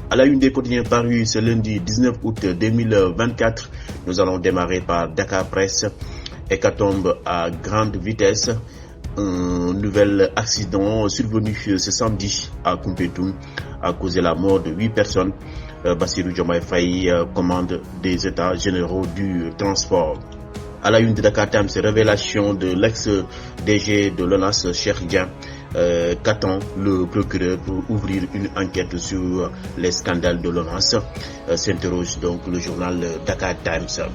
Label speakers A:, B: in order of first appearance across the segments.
A: À la une des quotidiens parus ce lundi 19 août 2024, nous allons démarrer par Dakar Presse. Hécatombe à grande vitesse. Un nouvel accident survenu ce samedi à Koumpentoum a causé la mort de 8 personnes. Bassirou Diomaye Faye commande des états généraux du transport. À la une de Dakar Times, révélation de l'ex-DG de l'ONAS, Cheikh Dieng. Qu'attend le procureur pour ouvrir une enquête sur les scandales de l'ONAS, s'interroge donc le journal Dakar Times.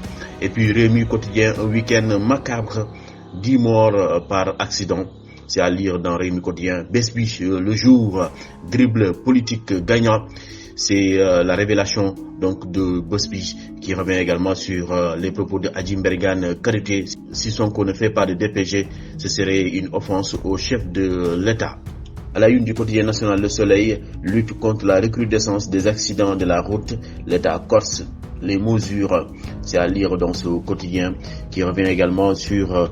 A: Et puis Rewmi Quotidien, un week-end macabre, 10 morts par accident. C'est à lire dans Rewmi Quotidien. Besbi, le jour, dribble politique gagnant. C'est la révélation donc de Besbi qui revient également sur les propos de Adji Mbergane Kanouté. Si Sonko ne fait pas de DPG, ce serait une offense au chef de l'État. À la une du quotidien national Le Soleil, lutte contre la recrudescence des accidents de la route, l'État corse les mesures. C'est à lire dans ce quotidien qui revient également sur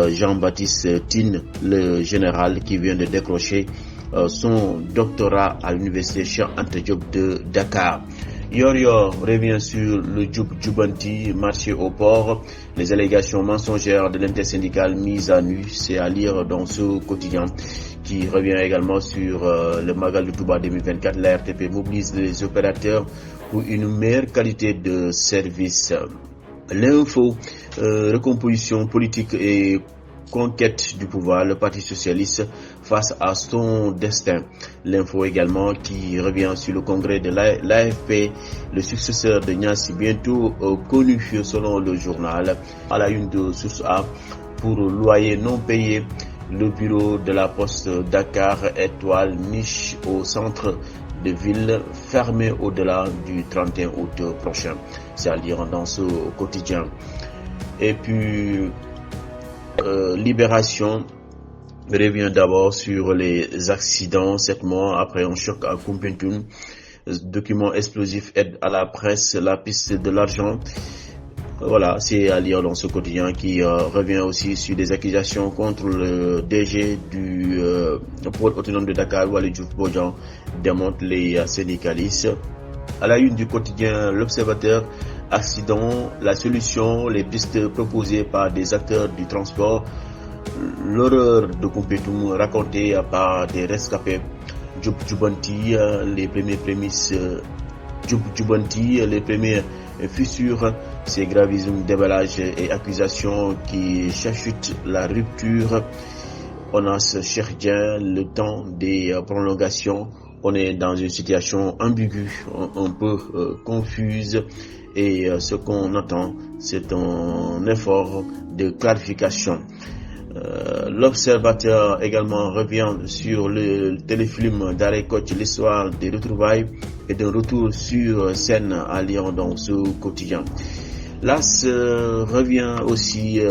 A: Jean-Baptiste Tine, le général qui vient de décrocher son doctorat à l'université Cheikh Anta Diop de Dakar. Yor revient sur le Djoubanti, marché au port, les allégations mensongères de l'intersyndicale mise à nu. C'est à lire dans ce quotidien qui revient également sur le Magal de Touba 2024. La RTP mobilise les opérateurs pour une meilleure qualité de service. L'info, recomposition politique et conquête du pouvoir, le Parti socialiste face à son destin. L'info également qui revient sur le congrès de l'AFP, le successeur de Niassi bientôt connu selon le journal. À la une de Source A, pour loyer non payé, le bureau de la poste Dakar Étoile niche au centre de ville fermé au-delà du 31 août prochain. C'est à lire dans ce quotidien. Et puis Libération revient d'abord sur les accidents 7 mois après un choc à Koumpentoum. Document explosif aide à la presse, la piste de l'argent. Voilà, c'est à lire dans ce quotidien qui revient aussi sur des accusations contre le DG du port autonome de Dakar, Waly Diouf Bodian, démonte les syndicalistes. À la une du quotidien L'Observateur, accident, la solution, les pistes proposées par des acteurs du transport, l'horreur de Koumpentoum racontée par des rescapés. Djoubanti, les premières prémices, Djoubanti, les premières fissures, ces gravismes, déballage et accusations qui chahutent la rupture. ONAS Cheikh Dieng, le temps des prolongations. On est dans une situation ambiguë, un peu confuse, et ce qu'on attend, c'est un effort de clarification. L'Observateur également revient sur le téléfilm d'Arrêt Coach, l'histoire des retrouvailles et d'un retour sur scène à lire dans ce quotidien. L'As revient aussi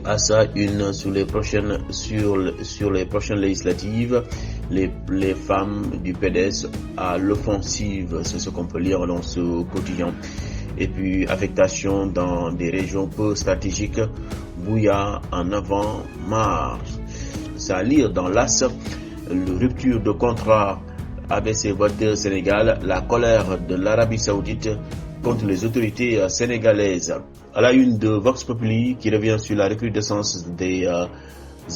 A: à sa une sur les prochaines législatives. Les femmes du PDS à l'offensive, c'est ce qu'on peut lire dans ce quotidien. Et puis affectation dans des régions peu stratégiques, Bouya en avant-marche. C'est à lire dans l'As, la rupture de contrat avec ses voitures sénégal, la colère de l'Arabie Saoudite contre les autorités sénégalaises. À la une de Vox Populi qui revient sur la recrudescence des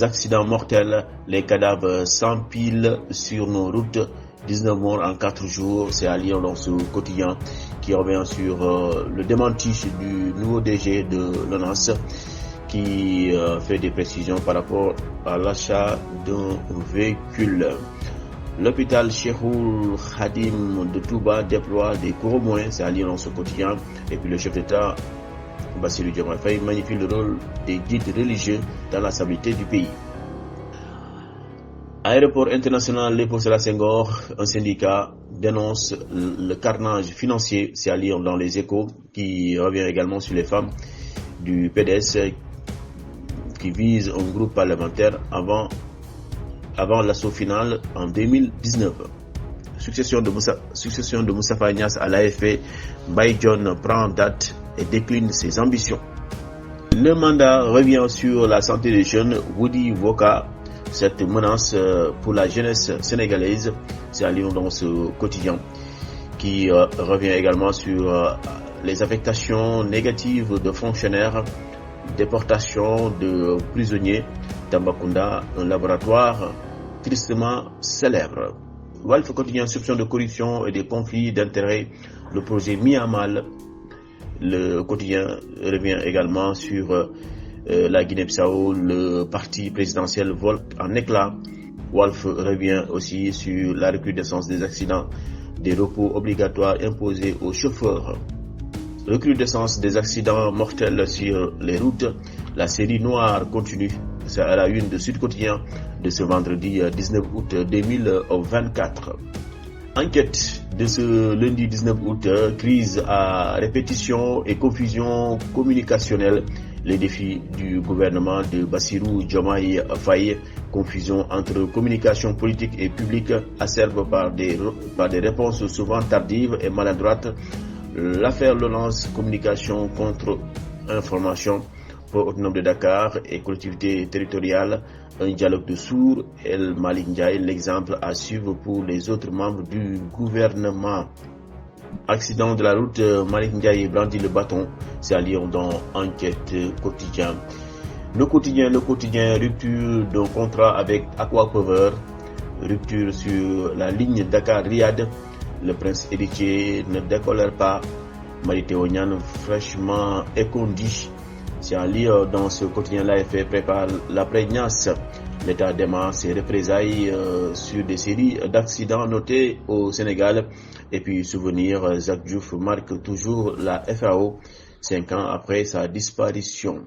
A: accidents mortels, les cadavres s'empilent sur nos routes, 19 morts en 4 jours, c'est à lire dans ce quotidien qui revient sur le démenti du nouveau DG de l'ONAS qui fait des précisions par rapport à l'achat d'un véhicule. L'hôpital Cheikhoul Khadim de Touba déploie des gros moyens, c'est à lire dans ce quotidien. Et puis le chef d'État Bassirou Diomaye Faye magnifie le rôle des guides religieux dans la stabilité du pays. Aéroport international Léopold Sédar Senghor, un syndicat dénonce le carnage financier, c'est à lire dans les Échos, qui revient également sur les femmes du PDS qui visent un groupe parlementaire avant l'assaut final en 2019. Succession de Moustapha Niasse à l'AFP, Mbaye Dione prend date et décline ses ambitions. Le mandat revient sur la santé des jeunes. Woody Woka, cette menace pour la jeunesse sénégalaise, C'est à lire dans ce quotidien qui revient également sur les affectations négatives de fonctionnaires, déportation de prisonniers, Tambacounda, un laboratoire tristement célèbre. Walf Quotidien, soupçon de corruption et de conflits d'intérêts, le projet mis à mal. Le quotidien revient également sur la Guinée-Bissau, le parti présidentiel vole en éclats. Walf revient aussi sur la recrudescence des accidents, des repos obligatoires imposés aux chauffeurs. Recrudescence des accidents mortels sur les routes. La série noire continue. C'est à la une de Sud Quotidien de ce vendredi 19 août 2024. Enquête de ce lundi 19 août, crise à répétition et confusion communicationnelle. Les défis du gouvernement de Bassirou Diomaye Faye, confusion entre communication politique et publique, acerbe par des réponses souvent tardives et maladroites. L'affaire Lolance, communication contre information, pour autonome de Dakar et collectivités territoriales, un dialogue de sourds, El Malick Ndiaye, l'exemple à suivre pour les autres membres du gouvernement. Accident de la route, Malick Ndiaye brandit le bâton, c'est à lire dans Enquête quotidien. Le quotidien, rupture d'un contrat avec Aquapower, rupture sur la ligne Dakar-Riyad, le prince héritier ne décolère pas, Mary Teuw Niane fraîchement écondi. C'est à lire dans ce quotidien. L'AFP prépare l'après-Niasse. L'État démarre ses représailles sur des séries d'accidents notés au Sénégal. Et puis souvenir, Jacques Diouf marque toujours la FAO 5 ans après sa disparition.